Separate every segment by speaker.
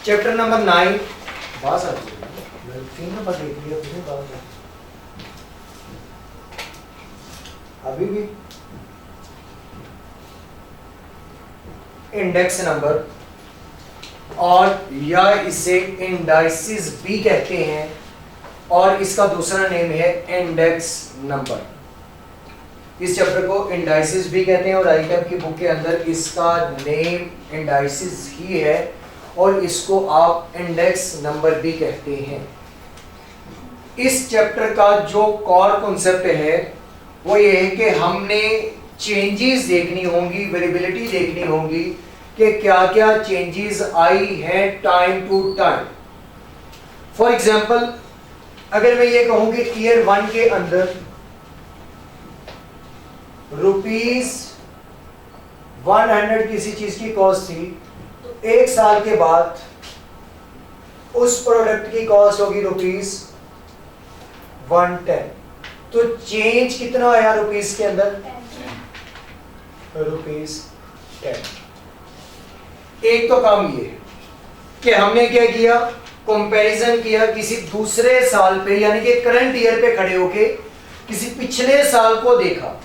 Speaker 1: Chapter number 9 बात आती है, तीन नंबर देख लिया तुमने बात अभी भी इंडेक्स नंबर, और या इसे इंडाइसिस भी कहते हैं, और इसका दूसरा नेम है इंडेक्स नंबर। इस चैप्टर को इंडाइसिस भी कहते हैं और आईकैप की बुक के अंदर इसका नेम इंडाइसिस ही है, और इसको आप इंडेक्स नंबर भी कहते हैं। इस चैप्टर का जो कोर कॉन्सेप्ट है वो ये है कि हमने चेंजेस देखनी होंगी, वेरिएबिलिटी देखनी होगी कि क्या क्या चेंजेस आई हैं time to time. For example, अगर मैं ये कहूं कि ईयर 1 के अंदर ₹100 किसी चीज की कॉस्ट थी, तो 1 साल के बाद उस प्रोडक्ट की कॉस्ट होगी ₹110। तो चेंज कितना आया रुपीस के अंदर? ₹10। एक तो काम ये कि हमने क्या किया, कंपैरिजन किया किसी दूसरे साल पे, यानी कि करंट ईयर पे खड़े होके किसी पिछले साल को देखा।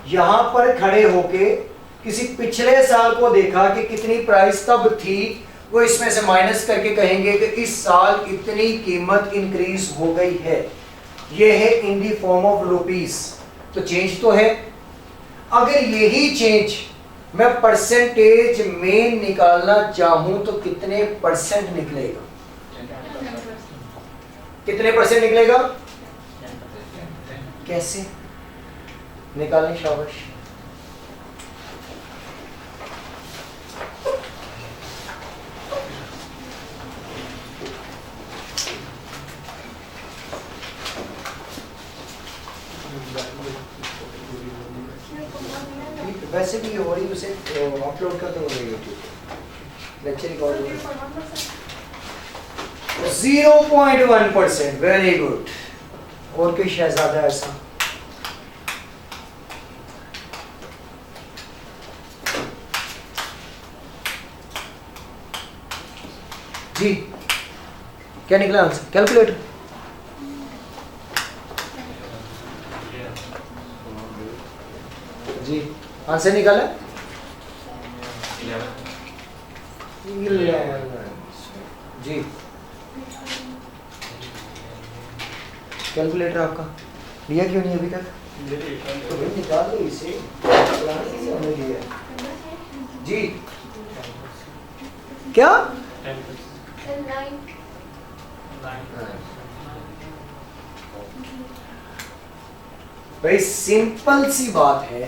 Speaker 1: यहां पर खड़े होके किसी पिछले साल को देखा कि कितनी प्राइस तब थी, वो इसमें से माइनस करके कहेंगे कि इस साल इतनी कीमत इंक्रीज हो गई है। ये है इन दी फॉर्म ऑफ रुपीस। तो चेंज तो है। अगर यही चेंज मैं परसेंटेज में निकालना चाहूं तो कितने परसेंट निकलेगा? कितने परसेंट निकलेगा? कैसे निकालें? शाबाश। वैसे भी हो रही, उसे अपलोड कर दो यूट्यूब, लेक्चर रिकॉर्ड हो रहा है। 0.1%, वेरी गुड। और कोई शहजादा ऐसा? जी क्या निकला आंसर? कैलकुलेटर। जी आंसर निकाला? 11। जी कैलकुलेटर आपका लिया क्यों नहीं अभी तक? तो भाई निकाल दो इसे, हमने लिया। जी क्या? भाई सिंपल सी बात है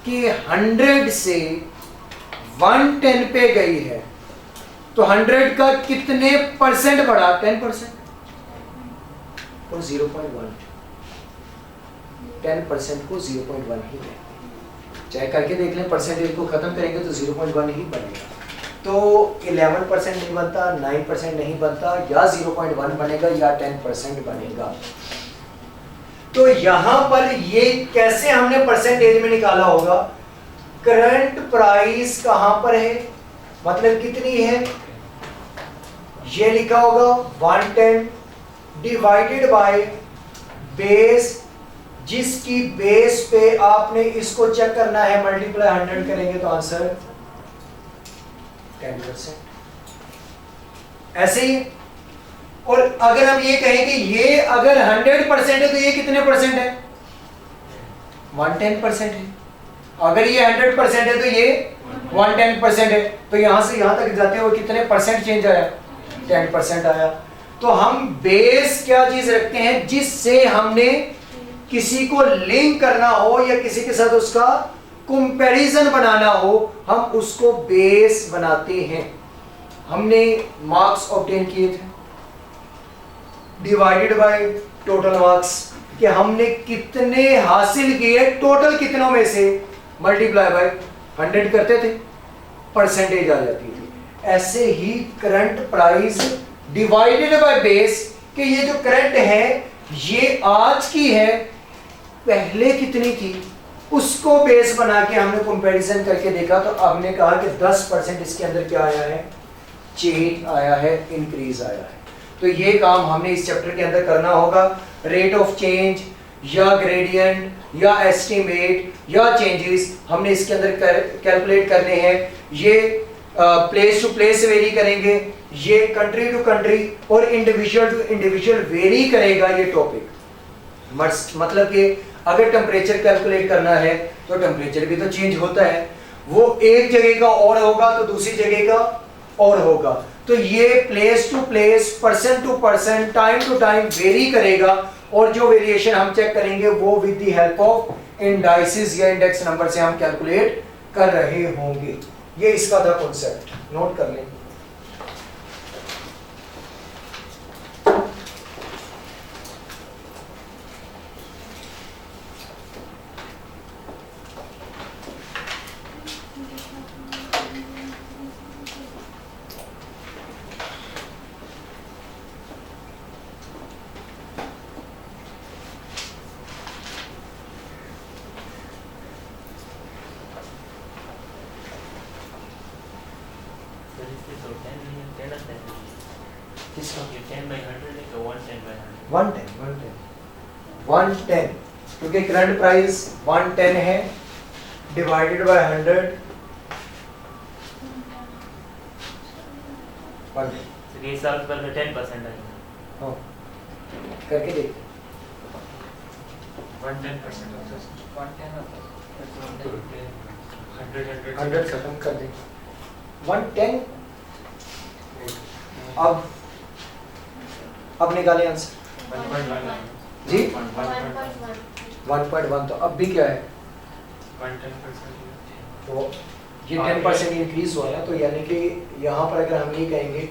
Speaker 1: कि 100 से 110 पे गई है, तो 100 का कितने परसेंट बढ़ा? 10%। और 0.1, 10% को 0.1 ही है। चेक करके देख लें, परसेंटेज को खत्म करेंगे तो 0.1 ही बनेगा। तो 11% नहीं बनता, 9% नहीं बनता, या 0.1 बनेगा या 10% बनेगा। तो यहां पर ये कैसे हमने परसेंटेज में निकाला होगा? करंट प्राइस कहां पर है, मतलब कितनी है, ये लिखा होगा 110 डिवाइडेड बाय बेस, जिसकी बेस पे आपने इसको चेक करना है, मल्टीप्लाई 100 करेंगे तो आंसर 10%। ऐसे ही। और अगर हम ये कहें कि ये अगर 100% है तो ये कितने परसेंट है? 110% है। अगर ये 100% है तो ये 110% है। तो यहां से यहां तक जाते हुए कितने परसेंट चेंज आया? 10% आया। तो हम बेस क्या चीज रखते हैं, जिससे हमने किसी को लिंक करना हो या किसी के साथ उसका कंपैरिजन बनाना हो, हम उसको बेस बनाते हैं। हमने मार्क्स ऑब्टेन किए थे डिवाइडेड बाय टोटल मार्क्स, कि हमने कितने हासिल किए, टोटल कितनों में से मल्टीप्लाई बाय 100 करते थे, परसेंटेज आ जाती थी। ऐसे ही current price divided by base, कि ये जो करंट है ये आज की है, पहले कितनी थी, उसको बेस बना के हमने कंपैरिजन करके देखा। तो हमने कहा कि 10% इसके अंदर क्या आया है? चेंज आया है, इंक्रीज आया है। तो ये काम हमने इस चैप्टर के अंदर करना होगा। रेट ऑफ चेंज या ग्रेडियंट या एस्टिमेट या चेंजेस हमने इसके अंदर कैलकुलेट करने हैं। ये प्लेस टू प्लेस वेरी करेंगे, ये कंट्री टू कंट्री और इंडिविजुअल टू इंडिविजुअल वेरी करेगा ये टॉपिक। मतलब कि अगर टेम्परेचर कैलकुलेट करना है तो टेम्परेचर भी तो चेंज होता है, वो एक जगह का और होगा तो दूसरी जगह का और होगा। तो ये place to place, person to person, time to time vary करेगा और जो वेरिएशन हम चेक करेंगे वो with the help of indices या इंडेक्स नंबर से हम कैलकुलेट कर रहे होंगे। ये इसका था कॉन्सेप्ट, नोट कर लें। किसका? 110 क्योंकि करंट प्राइस 110 है डिवाइडेड बाय 100
Speaker 2: ये साल पर 10% है।
Speaker 1: हाँ करके देख
Speaker 2: 110%
Speaker 1: 100 खत्म कर दे 110। अब निकालें आंसर
Speaker 2: 1.1
Speaker 1: जी
Speaker 2: 1.1
Speaker 1: 1.1। तो अब भी क्या है
Speaker 2: 110%।
Speaker 1: तो ये 10% इंक्रीज हुआ है, तो यानी कि यहाँ पर अगर हम ये कहेंगे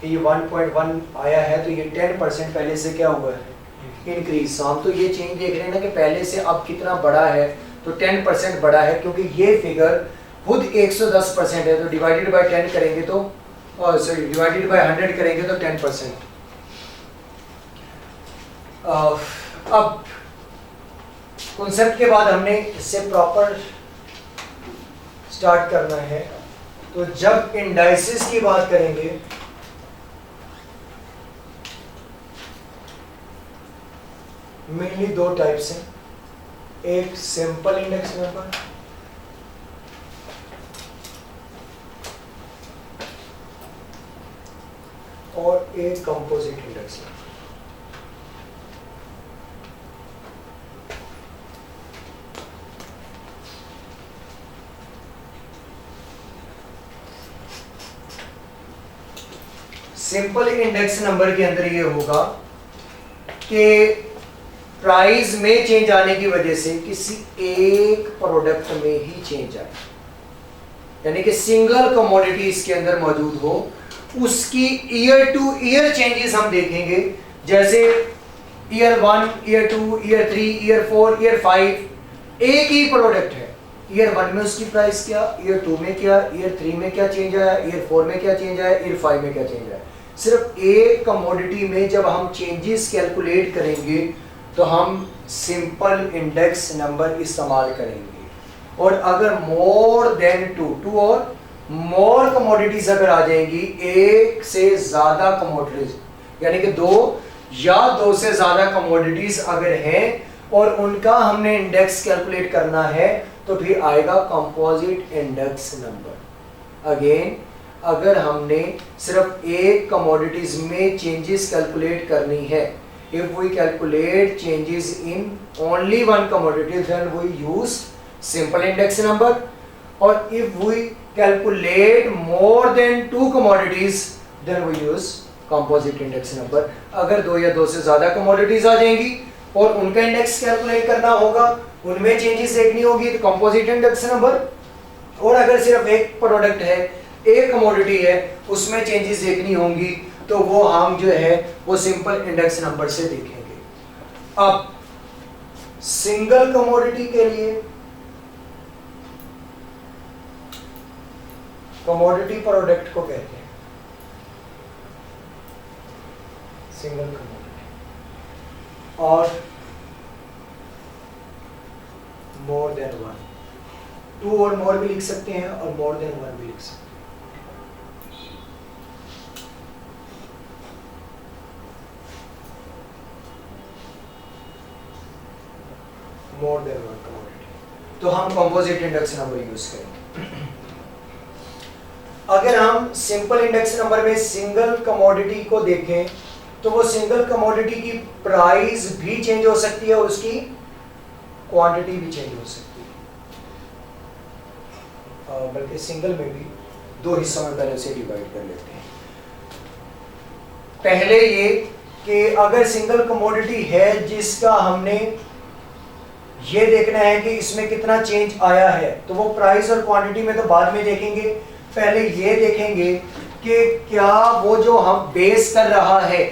Speaker 1: कि ये 1.1 आया है तो ये 10% पहले से क्या हुआ है इंक्रीज। हम तो ये चेंज देख रहे हैं ना कि पहले से अब कितना बड़ा है, तो 10% बड़ा है क्योंकि ये फिगर खुद 110% है, तो डिवाइडेड बाय 10 करेंगे तो सॉरी डिवाइडेड बाय 100 करेंगे तो 10%। अब कॉन्सेप्ट के बाद हमने इससे प्रॉपर स्टार्ट करना है। तो जब इंडाइसिस की बात करेंगे मेनली दो टाइप्स हैं, एक सिंपल इंडेक्स नंबर और एक composite index number. Simple index number के अंदर ये होगा कि प्राइस में चेंज आने की वजह से किसी एक प्रोडक्ट में ही चेंज आए, यानी कि सिंगल कमोडिटी इसके अंदर मौजूद हो, उसकी ईयर टू ईयर चेंजेस हम देखेंगे। जैसे year 1, year 2, year 3, year 4, year 5 एक ही प्रोडक्ट है, ईयर 1 में उसकी प्राइस क्या, ईयर 2 में क्या, ईयर 3 में क्या चेंज आया, ईयर 4 में क्या चेंज आया, ईयर 5 में क्या चेंज आया। सिर्फ एक कमोडिटी में जब हम चेंजेस कैलकुलेट करेंगे तो हम सिंपल इंडेक्स नंबर इस्तेमाल करेंगे। और अगर मोर देन टू और मोर कमोडिटीज अगर आ जाएंगी, एक से ज्यादा कमोडिटीज यानी कि दो या दो से ज्यादा कमोडिटीज अगर हैं और उनका हमने इंडेक्स कैलकुलेट करना है तो फिर आएगा कंपोजिट इंडेक्स नंबर। अगेन अगर हमने सिर्फ एक कमोडिटीज में चेंजेस कैलकुलेट करनी है, if we calculate changes in only one commodity then we use simple index number, or if we calculate more than two commodities then we use composite index number। अगर दो या दो से ज्यादा commodities आ जाएंगी और उनका इंडेक्स कैलकुलेट करना होगा, उनमें चेंजेस देखनी होगी तो कंपोजिट इंडेक्स नंबर। और अगर सिर्फ एक प्रोडक्ट है, एक कमोडिटी है, उसमें चेंजेस देखनी होंगी तो वो हम जो है वो सिंपल इंडेक्स नंबर से देखेंगे। अब सिंगल कमोडिटी के लिए कमोडिटी प्रोडक्ट को कहते हैं सिंगल कमोडिटी, और मोर देन वन, टू और मोर भी लिख सकते हैं और मोर देन वन भी लिख सकते हैं। मोर देन वन कमोडिटी, तो हम कंपोजिट इंडेक्स नंबर यूज करेंगे। अगर हम सिंपल इंडेक्स नंबर में सिंगल कमोडिटी को देखें तो वो सिंगल कमोडिटी की प्राइस भी चेंज हो सकती है और उसकी क्वांटिटी भी चेंज हो सकती है, बल्कि सिंगल में भी दो हिस्सों में पहले से डिवाइड कर लेते हैं। पहले ये कि अगर सिंगल कमोडिटी है जिसका हमने ये देखना है कि इसमें कितना चेंज आया है, तो वो प्राइस और क्वांटिटी में तो बाद में देखेंगे, पहले ये देखेंगे कि क्या वो जो हम बेस कर रहा है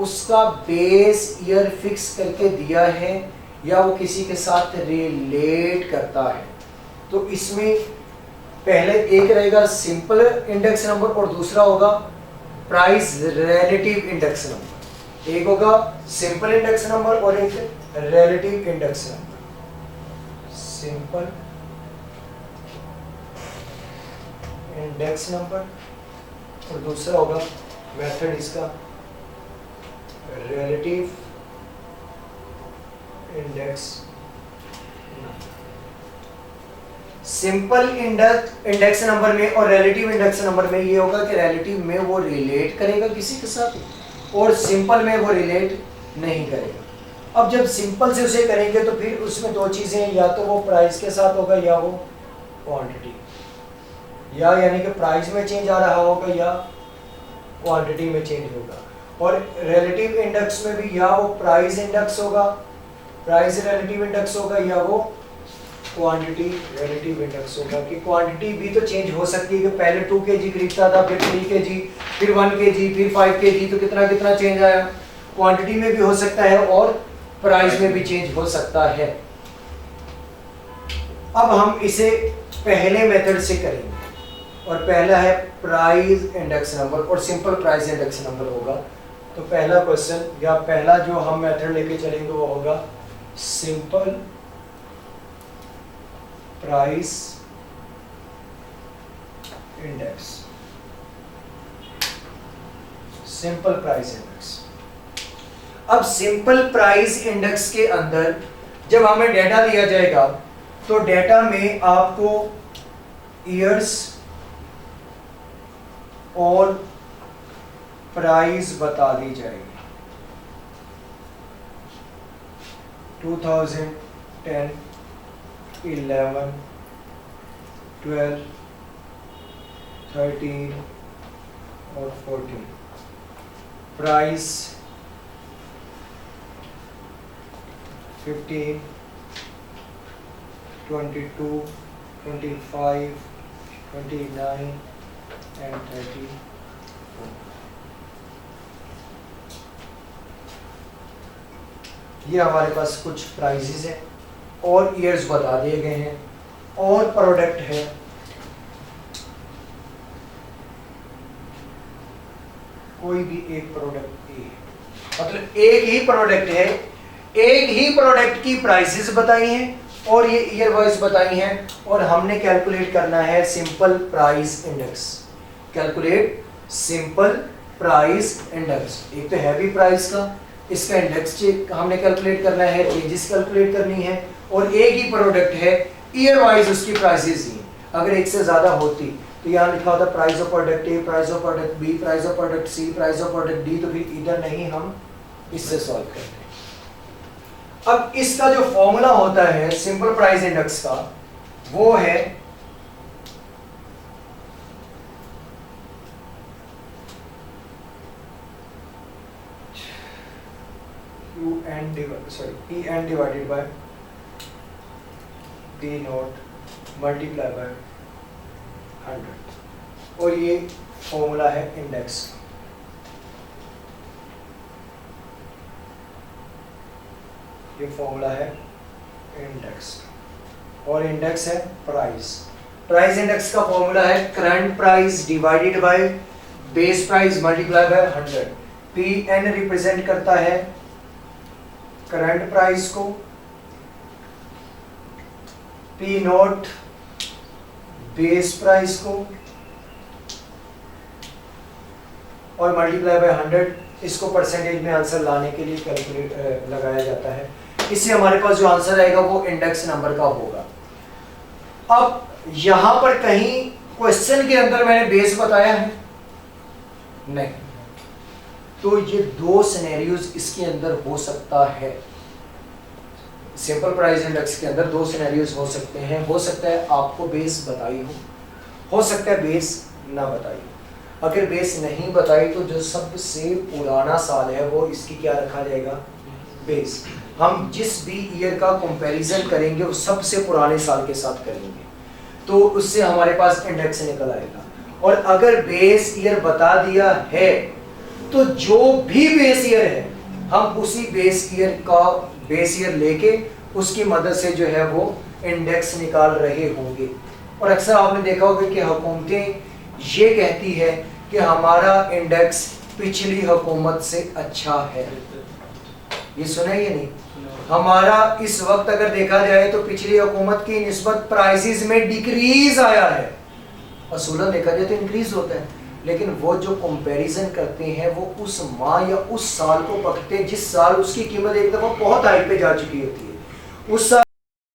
Speaker 1: उसका बेस ईयर फिक्स करके दिया है या वो किसी के साथ रिलेट करता है। तो इसमें पहले एक रहेगा सिंपल इंडेक्स नंबर और दूसरा होगा प्राइस रिलेटिव इंडेक्स नंबर। एक होगा सिंपल इंडेक्स नंबर और एक relative index number. Simple index number और दूसरा होगा मेथड इसका relative index number. Simple index number में और रिलेटिव इंडेक्स नंबर में ये होगा कि रिलेटिव में वो रिलेट करेगा किसी के साथ और सिंपल में वो रिलेट नहीं करेगा। अब जब सिंपल से उसे करेंगे तो फिर उसमें दो चीजें, या तो वो प्राइस के साथ होगा या वो क्वांटिटी, या यानी कि प्राइस में चेंज आ रहा होगा या क्वांटिटी में चेंज होगा। और रिलेटिव इंडेक्स में भी या वो प्राइस इंडेक्स होगा, प्राइस रिलेटिव इंडेक्स होगा, या वो क्वांटिटी रिलेटिव इंडेक्स होगा। कि क्वांटिटी भी तो चेंज हो सकती है कि पहले 2 kg खरीदता था, फिर 3 kg, फिर 1 kg, फिर 5 kg, तो कितना कितना चेंज आया। क्वांटिटी में भी हो सकता है और प्राइस में भी चेंज हो सकता है। अब हम इसे पहले मेथड से करेंगे और पहला है प्राइस इंडेक्स नंबर और सिंपल प्राइस इंडेक्स नंबर होगा। तो पहला क्वेश्चन या पहला जो हम मेथड लेके चलेंगे वो होगा simple price index. Simple price index. अब सिंपल प्राइस इंडेक्स के अंदर जब हमें डेटा दिया जाएगा तो डेटा में आपको ईयर्स और प्राइस बता दी जाएगी। 2010, 11, 12, 13 और 14। Price 15, 22, 25, 29 and 34। ये हमारे पास कुछ प्राइसेस हैं और ईयर्स बता दिए गए हैं और प्रोडक्ट है। कोई भी एक प्रोडक्ट ए, मतलब एक ही प्रोडक्ट है, एक ही प्रोडक्ट की प्राइसेस बताई हैं और ये ईयर वाइज बताई हैं और हमने कैलकुलेट करना है simple price index. Calculate simple price index. एक तो हैवी प्राइस का, इसका इंडेक्स हमने कैलकुलेट करना है, चेंजेस कैलकुलेट करनी है और एक ही प्रोडक्ट है, ईयर वाइज उसकी प्राइसेस ही। अगर एक से ज्यादा होती तो यहाँ लिखा होता price of product A, price of product B, price of product C, price of product D, तो फिर इधर नहीं हम इससे सॉल्व करते। अब इसका जो फॉर्मूला होता है सिंपल प्राइस इंडेक्स का वो है P n divided by P naught multiply by 100 और ये फॉर्मूला है इंडेक्स। ये फॉर्मूला है इंडेक्स और इंडेक्स है प्राइस। प्राइस इंडेक्स का फॉर्मूला है current price divided by base price multiply by 100। Pn represent करता है करंट प्राइस को, P नोट बेस प्राइस को और मल्टीप्लाई बाय 100 इसको परसेंटेज में आंसर लाने के लिए कैलकुलेट लगाया जाता है। इससे हमारे पास जो आंसर आएगा वो इंडेक्स नंबर का होगा। अब यहां पर कहीं क्वेश्चन के अंदर मैंने बेस बताया है नहीं, तो ये दो सिनेरियोज इसके अंदर हो सकता है। सिंपल प्राइस इंडेक्स के अंदर दो सिनेरियोज हो सकते हैं। हो सकता है आपको बेस बताई हो सकता है बेस ना बताई हो। अगर बेस नहीं बताई तो जो सबसे पुराना साल है वो इसकी क्या रखा जाएगा, बेस। हम जिस भी ईयर का कंपैरिजन करेंगे वो सबसे पुराने साल के साथ करेंगे, तो उससे हमारे पास इंडेक्स निकल आएगा। और अगर बेस ईयर बता दिया है तो जो भी बेस ईयर है हम उसी बेस ईयर लेके उसकी मदद से जो है वो इंडेक्स निकाल रहे होंगे। और अक्सर आपने देखा होगा कि हुकूमतें ये कहती है कि हमारा इंडेक्स पिछली हुकूमत से अच्छा है। ये सुना है या नहीं? हमारा इस वक्त अगर देखा जाए तो पिछली हुकूमत की निस्बत प्राइसेस में डिक्रीज आया है, असूलन देखा जाए तो इंक्रीज होता है, लेकिन वो जो कंपैरिजन करते हैं वो उस माह या उस साल को पकड़ते हैं जिस साल उसकी कीमत एक दफा बहुत हाई पे जा चुकी होती है। उस साल